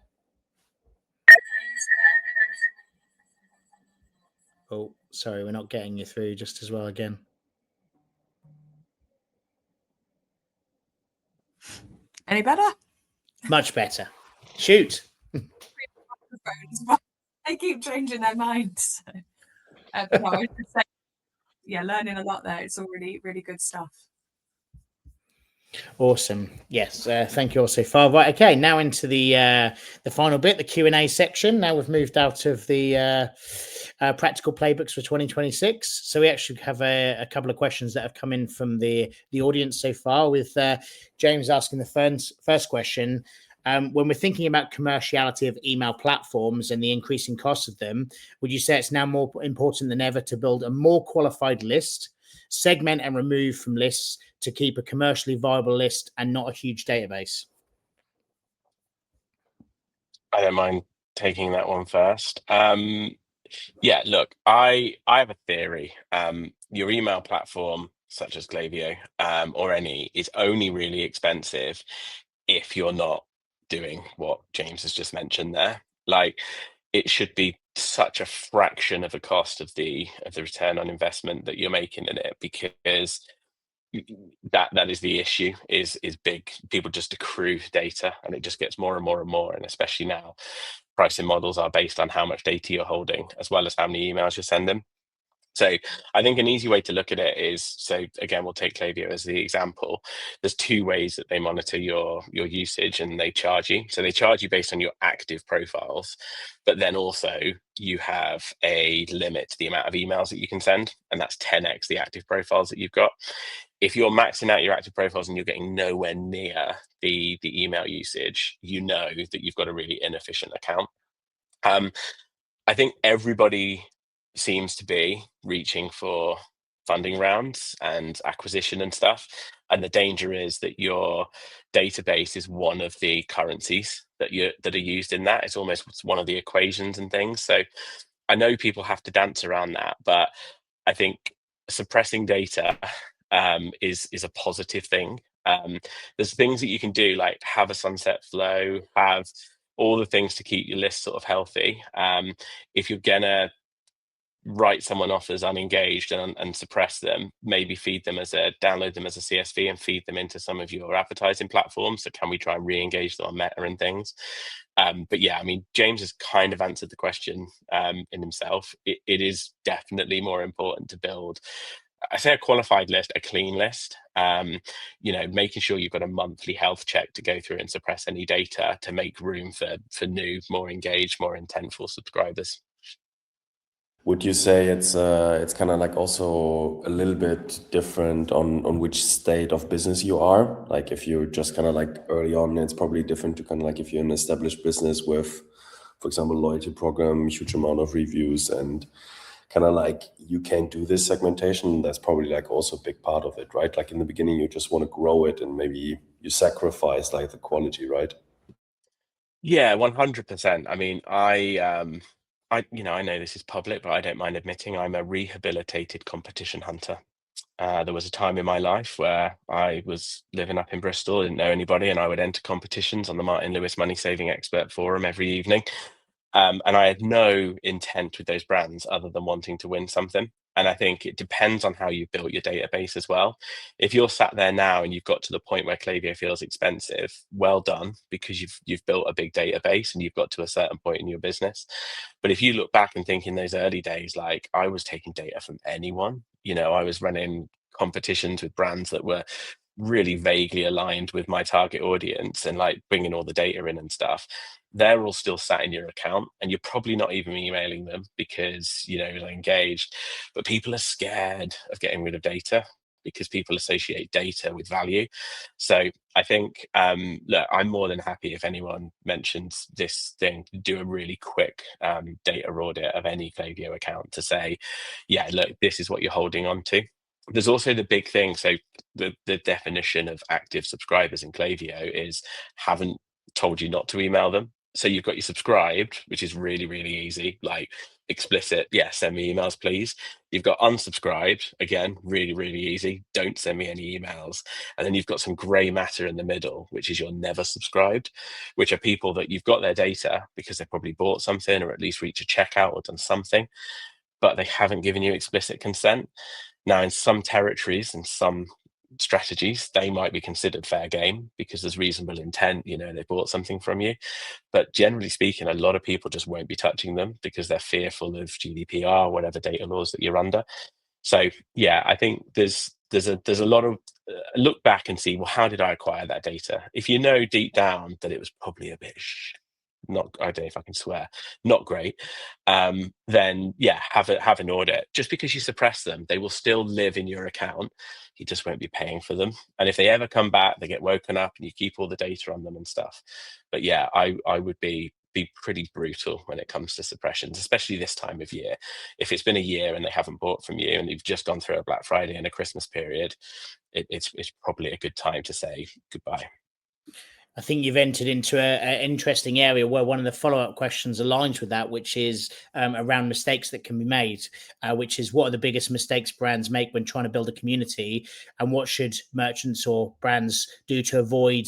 Oh, sorry, we're not getting you through just as well again. Any better? Much better. Shoot. They keep changing their minds. But no, I would say, yeah, learning a lot there. It's all really, really good stuff. Awesome. Yes. Thank you all so far. Right. Okay. Now into the final bit, the Q&A section. Now we've moved out of the practical playbooks for 2026. So we actually have a couple of questions that have come in from the audience so far, with James asking the first question. When we're thinking about commerciality of email platforms and the increasing costs of them, would you say it's now more important than ever to build a more qualified list, segment and remove from lists to keep a commercially viable list and not a huge database? I don't mind taking that one first. Yeah, look, I have a theory. Your email platform, such as Klaviyo or any, is only really expensive if you're not doing what James has just mentioned there. It should be such a fraction of the cost of the return on investment that you're making in it, because that is the issue, is big. People just accrue data and it just gets more and more and more. And especially now, pricing models are based on how much data you're holding as well as how many emails you're sending. So I think an easy way to look at it is, so again, we'll take Klaviyo as the example. There's two ways that they monitor your usage, and they charge you. So they charge you based on your active profiles, but then also you have a limit to the amount of emails that you can send, and that's 10x the active profiles that you've got. If you're maxing out your active profiles and you're getting nowhere near the email usage, you know that you've got a really inefficient account. I think everybody seems to be reaching for funding rounds and acquisition and stuff. And the danger is that your database is one of the currencies that are used in that. It's almost one of the equations and things. So I know people have to dance around that, but I think suppressing data is a positive thing. There's things that you can do, like have a sunset flow, have all the things to keep your list sort of healthy. If you're gonna write someone off as unengaged and suppress them, maybe download them as a CSV and feed them into some of your advertising platforms. So can we try and re-engage them on Meta and things? But yeah, I mean, James has kind of answered the question in himself. It is definitely more important to build, I say, a qualified list, a clean list, making sure you've got a monthly health check to go through and suppress any data to make room for new, more engaged, more intentful subscribers. Would you say it's kind of like also a little bit different on which state of business you are? Like if you're just kind of like early on, it's probably different to kind of like if you're an established business with, for example, loyalty program, huge amount of reviews, and kind of like you can do this segmentation. That's probably like also a big part of it, right? Like in the beginning, you just want to grow it and maybe you sacrifice like the quality, right? Yeah, 100%. I mean, I know this is public, but I don't mind admitting I'm a rehabilitated competition hunter. There was a time in my life where I was living up in Bristol, didn't know anybody, and I would enter competitions on the Martin Lewis Money Saving Expert Forum every evening. And I had no intent with those brands other than wanting to win something. And I think it depends on how you built your database as well. If you're sat there now and you've got to the point where Klaviyo feels expensive, well done, because you've built a big database and you've got to a certain point in your business. But if you look back and think in those early days, like I was taking data from anyone, I was running competitions with brands that were really vaguely aligned with my target audience and like bringing all the data in and stuff. They're all still sat in your account and you're probably not even emailing them because they're engaged, but people are scared of getting rid of data because people associate data with value. So I think look, I'm more than happy if anyone mentions this thing, do a really quick data audit of any Klaviyo account to say, yeah, look, this is what you're holding on to. There's also the big thing. So the definition of active subscribers in Klaviyo is haven't told you not to email them. So you've got your subscribed, which is really, really easy, like explicit, yeah, send me emails, please. You've got unsubscribed, again, really, really easy, don't send me any emails. And then you've got some gray matter in the middle, which is you're never subscribed, which are people that you've got their data because they probably bought something or at least reached a checkout or done something, but they haven't given you explicit consent. Now, in some territories and some strategies, they might be considered fair game because there's reasonable intent, they bought something from you. But generally speaking, a lot of people just won't be touching them because they're fearful of GDPR, whatever data laws that you're under. So yeah, I think there's a lot of look back and see, well, how did I acquire that data? If you know deep down that it was probably a bit not, I don't know if I can swear, not great, then yeah, have an audit. Just because you suppress them, they will still live in your account. You just won't be paying for them. And if they ever come back, they get woken up and you keep all the data on them and stuff. But yeah, I would be pretty brutal when it comes to suppressions, especially this time of year. If it's been a year and they haven't bought from you and you've just gone through a Black Friday and a Christmas period, it's probably a good time to say goodbye. I think you've entered into an interesting area where one of the follow-up questions aligns with that, which is around mistakes that can be made, which is what are the biggest mistakes brands make when trying to build a community, and what should merchants or brands do to avoid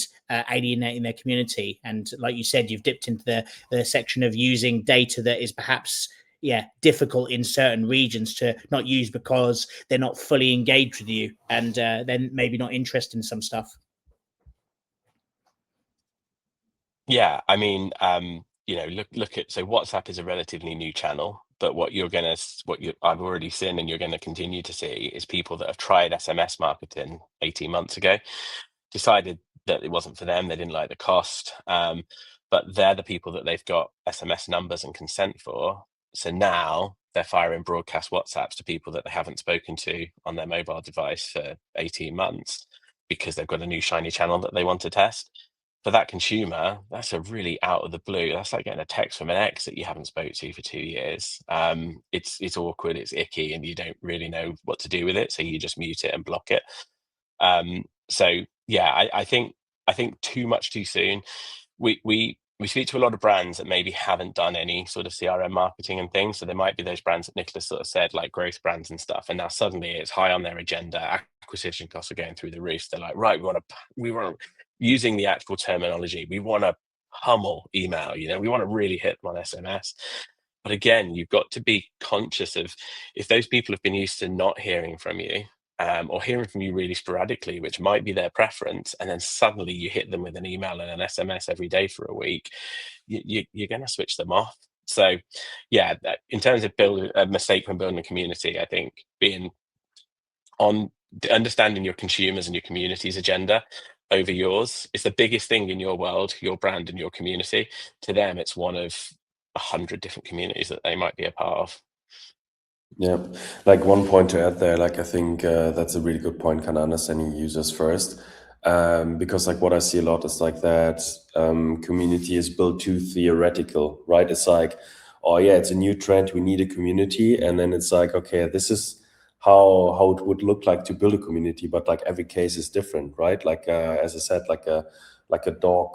alienating their community? And like you said, you've dipped into the section of using data that is perhaps difficult in certain regions to not use because they're not fully engaged with you and then maybe not interested in some stuff. Yeah, I mean, look at, so WhatsApp is a relatively new channel. But I've already seen, and you're going to continue to see, is people that have tried SMS marketing 18 months ago, decided that it wasn't for them. They didn't like the cost, but they're the people that they've got SMS numbers and consent for. So now they're firing broadcast WhatsApps to people that they haven't spoken to on their mobile device for 18 months because they've got a new shiny channel that they want to test. For that consumer, that's a really out of the blue. That's like getting a text from an ex that you haven't spoke to for 2 years. It's awkward, it's icky, and you don't really know what to do with it. So you just mute it and block it. So yeah, I think too much too soon. We speak to a lot of brands that maybe haven't done any sort of CRM marketing and things. So there might be those brands that Niklas sort of said, like growth brands and stuff. And now suddenly it's high on their agenda. Acquisition costs are going through the roof. They're like, right, we want to, using the actual terminology, we want to pummel email. We want to really hit them on SMS. But again, you've got to be conscious of, if those people have been used to not hearing from you, or hearing from you really sporadically, which might be their preference, and then suddenly you hit them with an email and an SMS every day for a week, you're going to switch them off. So yeah, in terms of building a mistake when building a community, I think being on understanding your consumers and your community's agenda over yours is the biggest thing in your world, your brand and your community. To them, it's one of 100 different communities that they might be a part of. Yeah, like one point to add there, like I think that's a really good point, kind of understanding users first. Because like what I see a lot is like that community is built too theoretical, right? It's like, oh yeah, it's a new trend, we need a community. And then it's like, okay, this is how it would look like to build a community, but like every case is different, right? Like as I said, like a dog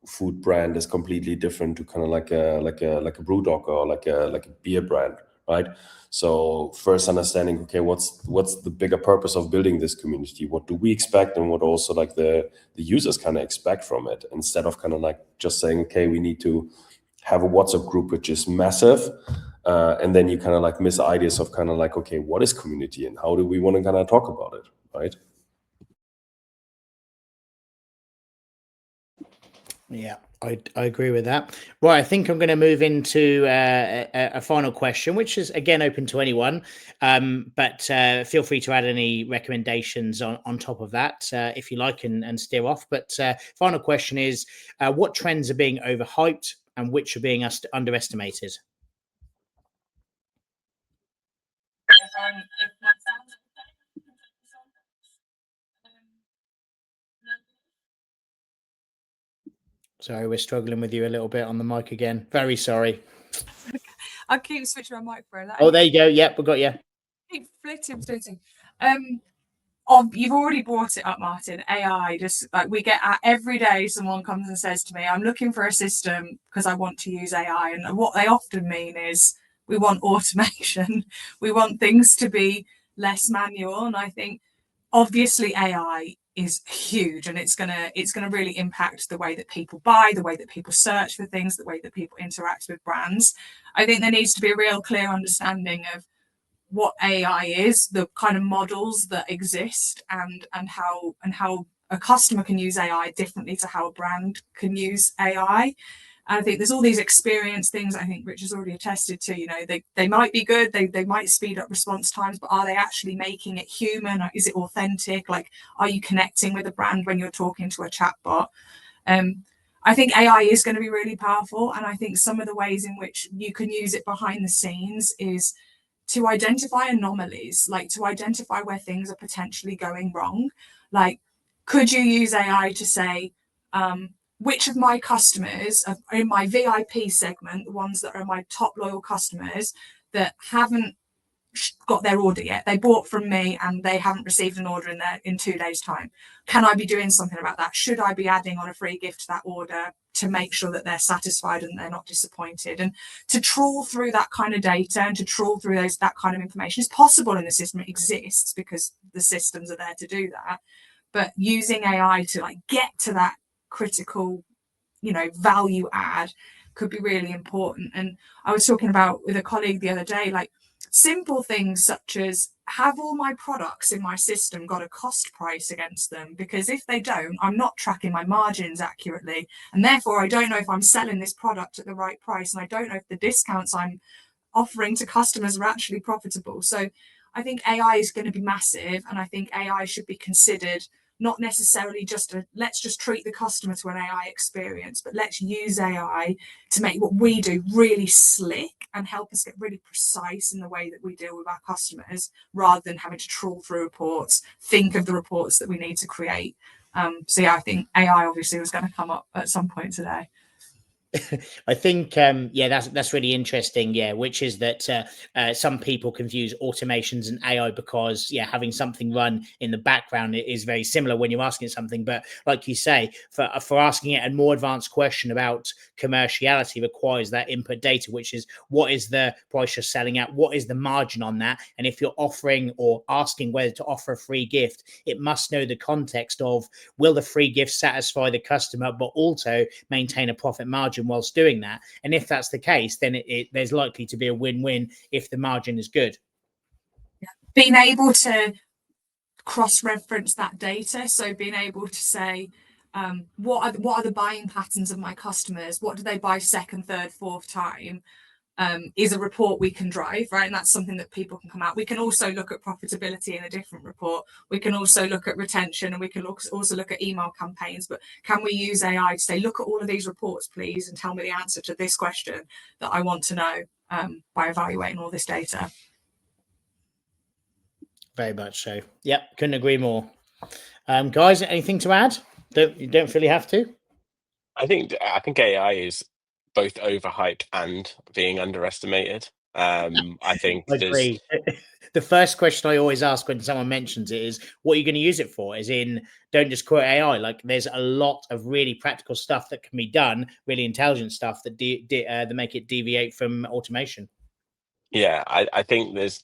food brand is completely different to kind of like a brew dog or like a beer brand, right? So first understanding, okay, what's the bigger purpose of building this community? What do we expect, and what also like the users kind of expect from it, instead of kind of like just saying, okay, we need to have a WhatsApp group which is massive, and then you kind of like miss ideas of kind of like, okay, what is community and how do we want to kind of talk about it, right? Yeah, I agree with that. Right, I think I'm going to move into a final question, which is again open to anyone, but feel free to add any recommendations on top of that if you like, and steer off. But final question is, what trends are being overhyped and which are being underestimated? Sorry, we're struggling with you a little bit on the mic again. Very sorry. I keep switching my mic for that. Oh, there you go. Yep, we got you. Keep flitting. You've already brought it up, Martin. AI, just like we get every day, someone comes and says to me, I'm looking for a system because I want to use AI. And what they often mean is we want automation. We want things to be less manual. And I think obviously AI is huge, and it's gonna really impact the way that people buy, the way that people search for things, the way that people interact with brands. I think there needs to be a real clear understanding of what AI is, the kind of models that exist, and how a customer can use AI differently to how a brand can use AI. And I think there's all these experience things. I think Rich has already attested to. They might be good. They might speed up response times, but are they actually making it human? Or is it authentic? Like, are you connecting with a brand when you're talking to a chatbot? I think AI is going to be really powerful, and I think some of the ways in which you can use it behind the scenes is to identify anomalies, like to identify where things are potentially going wrong. Like, could you use AI to say, which of my customers are in my VIP segment, the ones that are my top loyal customers that haven't got their order yet? They bought from me and they haven't received an order in 2 days' time. Can I be doing something about that? Should I be adding on a free gift to that order to make sure that they're satisfied and they're not disappointed? And to trawl through that kind of data and to trawl through that kind of information is possible in the system. It exists because the systems are there to do that. But using AI to like get to that critical, value add could be really important. And I was talking about with a colleague the other day, like simple things such as, have all my products in my system got a cost price against them? Because if they don't, I'm not tracking my margins accurately, and therefore I don't know if I'm selling this product at the right price, and I don't know if the discounts I'm offering to customers are actually profitable. So I think AI is going to be massive, and I think AI should be considered not necessarily let's just treat the customer to an AI experience, but let's use AI to make what we do really slick and help us get really precise in the way that we deal with our customers, rather than having to trawl through reports, think of the reports that we need to create. So yeah, I think AI obviously was going to come up at some point today. I think, that's really interesting. Yeah, which is that some people confuse automations and AI because, having something run in the background is very similar when you're asking something. But like you say, for asking it a more advanced question about commerciality requires that input data, which is what is the price you're selling at, what is the margin on that, and if you're offering or asking whether to offer a free gift, it must know the context of will the free gift satisfy the customer, but also maintain a profit margin whilst doing that. And if that's the case, then there's likely to be a win-win if the margin is good. Being able to cross-reference that data, so being able to say, what are the buying patterns of my customers, what do they buy second, third, fourth time, is a report we can drive, right? And that's something that people can come out. We can also look at profitability in a different report. We can also look at retention, and we can also look at email campaigns. But can we use AI to say, look at all of these reports, please, and tell me the answer to this question that I want to know, by evaluating all this data? Very much so. Yep, couldn't agree more. Guys, anything to add? You don't really have to. I think AI is both overhyped and being underestimated. I think I agree. The first question I always ask when someone mentions it is, what are you going to use it for? As in, don't just quote AI. Like, there's a lot of really practical stuff that can be done, really intelligent stuff that that make it deviate from automation. Yeah, I think there's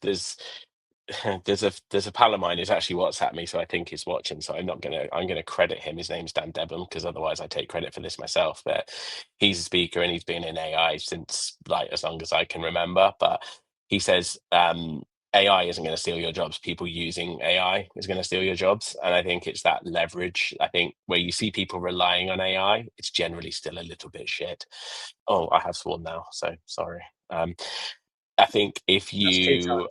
a pal of mine who's actually WhatsApped me, so I think he's watching. So I'm gonna credit him. His name's Dan Debham, because otherwise I take credit for this myself. But he's a speaker and he's been in AI since like as long as I can remember. But he says AI isn't going to steal your jobs. People using AI is going to steal your jobs. And I think it's that leverage. I think where you see people relying on AI, it's generally still a little bit shit. Oh, I have sworn now, so sorry. I think if you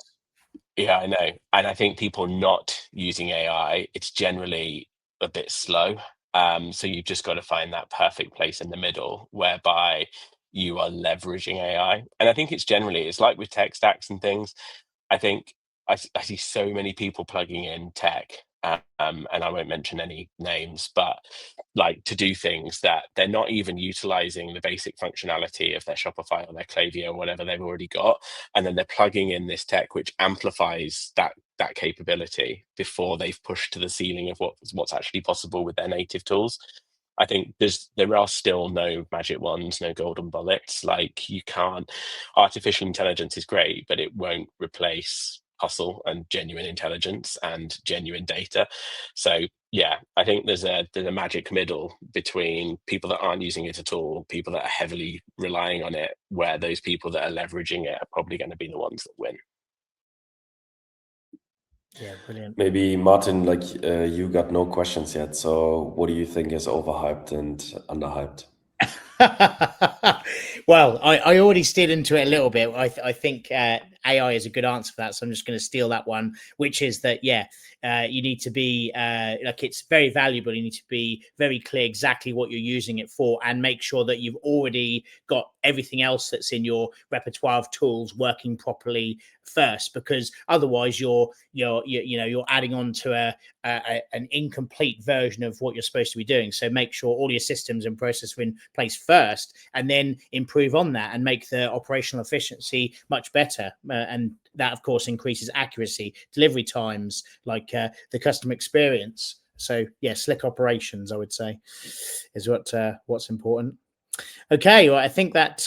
Yeah, I know. And I think people not using AI, it's generally a bit slow. So you've just got to find that perfect place in the middle whereby you are leveraging AI. And I think it's like with tech stacks and things. I think I see so many people plugging in tech, and I won't mention any names, but like to do things that they're not even utilizing the basic functionality of their Shopify or their Klaviyo or whatever they've already got, and then they're plugging in this tech which amplifies that capability before they've pushed to the ceiling of what's actually possible with their native tools. I think there are still no magic wands, no golden bullets. Like, you can't. Artificial intelligence is great, but it won't replace hustle and genuine intelligence and genuine data. So yeah, I think there's a magic middle between people that aren't using it at all, people that are heavily relying on it, where those people that are leveraging it are probably going to be the ones that win. Yeah, brilliant. Maybe Martin, like you got no questions yet. So what do you think is overhyped and underhyped? Well, I already steered into it a little bit. I think AI is a good answer for that. So I'm just going to steal that one, which is that, you need to be it's very valuable. You need to be very clear exactly what you're using it for, and make sure that you've already got everything else that's in your repertoire of tools working properly first, because otherwise you're adding on to an incomplete version of what you're supposed to be doing. So make sure all your systems and processes are in place first, and then improve on that and make the operational efficiency much better. And that, of course, increases accuracy, delivery times, like the customer experience. So yeah, slick operations, I would say, is what's important. Okay, well, I think that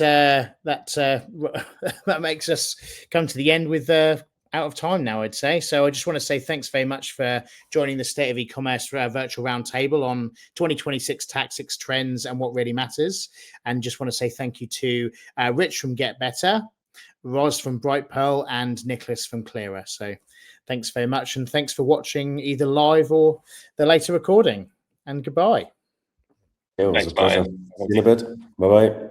makes us come to the end with out of time now, I'd say. So I just want to say thanks very much for joining the State of E-commerce virtual roundtable on 2026 tactics, trends, and what really matters. And just want to say thank you to Rich from Get Better, Roz from Brightpearl, and Niklas from Clearer. So thanks very much, and thanks for watching either live or the later recording. And goodbye. It was Thanks, a pleasure. Brian. See you in a bit. Bye-bye.